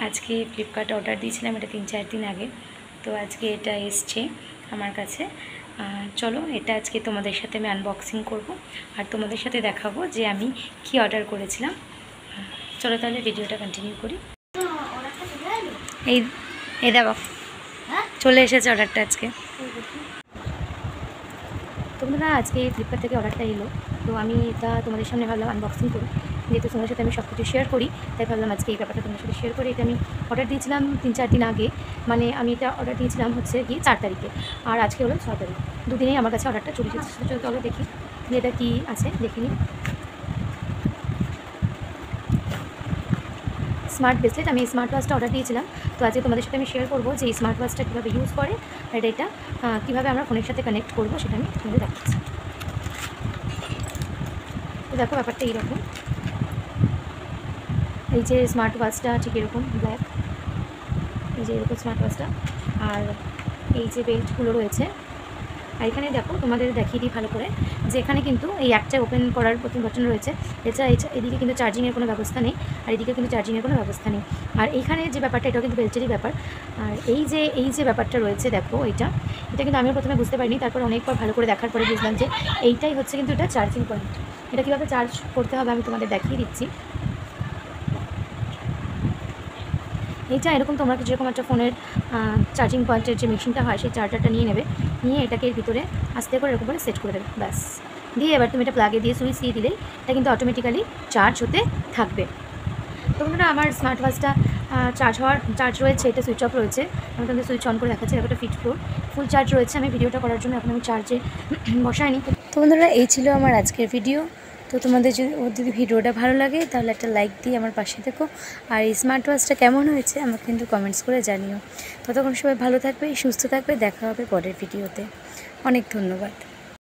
আজকে ফ্লিপকার্টে অর্ডার দিয়েছিলাম, এটা 3-4 দিন আগে। তো আজকে এটা এসছে আমার কাছে। চলো এটা আজকে তোমাদের সাথে আমি আনবক্সিং করব আর তোমাদের সাথে দেখাবো যে আমি কি অর্ডার করেছিলাম। চলো তাহলে ভিডিওটা কন্টিনিউ করি। এই এই দেখো চলে এসেছে অর্ডারটা আজকে। তোমরা আজকে ফ্লিপকার্ট থেকে অর্ডারটা এলো, তো আমি এটা তোমাদের সামনে ভাবলাম আনবক্সিং করি, যেহেতু তোমাদের সাথে আমি সব কিছু শেয়ার করি, তাই ভাবলাম আজকে এই ব্যাপারটা তোমাদের সাথে শেয়ার করি। এটা আমি অর্ডার দিয়েছিলাম 3-4 দিন আগে, মানে আমি এটা অর্ডার দিয়েছিলাম হচ্ছে কি 4 তারিখে, আর আজকে হলো 6 তারিখ। দুদিনেই আমার কাছে অর্ডারটা চলে এসেছে। চলো দেখি যে এটা কী আছে, দেখে নিই। স্মার্ট ব্রেসলেট, আমি স্মার্ট ওয়াচটা অর্ডার দিয়েছিলাম। তো আজকে তোমাদের সাথে আমি শেয়ার করবো যে এই স্মার্ট ওয়াচটা কীভাবে ইউজ করে আর এটা কীভাবে আমরা ফোনের সাথে কানেক্ট করবো সেটা আমি তোমাদের দেখাচ্ছি। তো দেখো ব্যাপারটা এইরকম, এই যে স্মার্ট ওয়াচটা ঠিক এরকম ব্ল্যাক, এই যে এরকম স্মার্ট ওয়াচটা, আর এই যে বেল্টগুলো রয়েছে। আর এখানে দেখো তোমাদের দেখিয়ে দিই ভালো করে যে এখানে কিন্তু এই একটা ওপেন করার বাটন রয়েছে। এছাড়া এদিকে কিন্তু চার্জিংয়ের কোনো ব্যবস্থা নেই, আর এদিকে কিন্তু চার্জিংয়ের কোনো ব্যবস্থা নেই। আর এইখানে যে ব্যাপারটা, এটাও কিন্তু বেল্টেরই ব্যাপার। আর এই যে ব্যাপারটা রয়েছে দেখো, এটা কিন্তু আমিও প্রথমে বুঝতে পারিনি, তারপর অনেকবার ভালো করে দেখার পরে বুঝলাম যে এইটাই হচ্ছে কিন্তু এটা চার্জিং পয়েন্ট। এটা কীভাবে চার্জ করতে হবে আমি তোমাদের দেখিয়ে দিচ্ছি। এইটা এরকম তোমরা যেরকম একটা ফোনের চার্জিং পয়েন্টের যে মেশিনটা হয় সেই চার্জারটা নিয়ে নেবে, নিয়ে এটাকে এর ভিতরে আস্তে করে এরকম করে সেট করে দেবে, ব্যাস। দিয়ে এবার তুমি এটা প্লাগে দিয়ে সুইচ দিয়ে দিলেই এটা কিন্তু অটোমেটিক্যালি চার্জ হতে থাকবে। তো বন্ধুরা আমার স্মার্ট ওয়াচটা চার্জ রয়েছে, এটা সুইচ অফ রয়েছে। আমি তোমাদের সুইচ অন করে দেখাচ্ছি, একটা ফুল চার্জ রয়েছে। আমি ভিডিওটা করার জন্য এখন আমি চার্জে বসাইনি। তো বন্ধুরা এই ছিল আমার আজকের ভিডিও। তো তোমাদের যদি ভিডিওটা ভালো লাগে তাহলে একটা লাইক দিয়ে আমার পাশে থেকো, আর এই স্মার্ট ওয়াচটা কেমন হয়েছে আমাকে কিন্তু কমেন্টস করে জানিও। ততক্ষণ সবাই ভালো থাকবে, সুস্থ থাকবে, দেখা হবে পরের ভিডিওতে। অনেক ধন্যবাদ।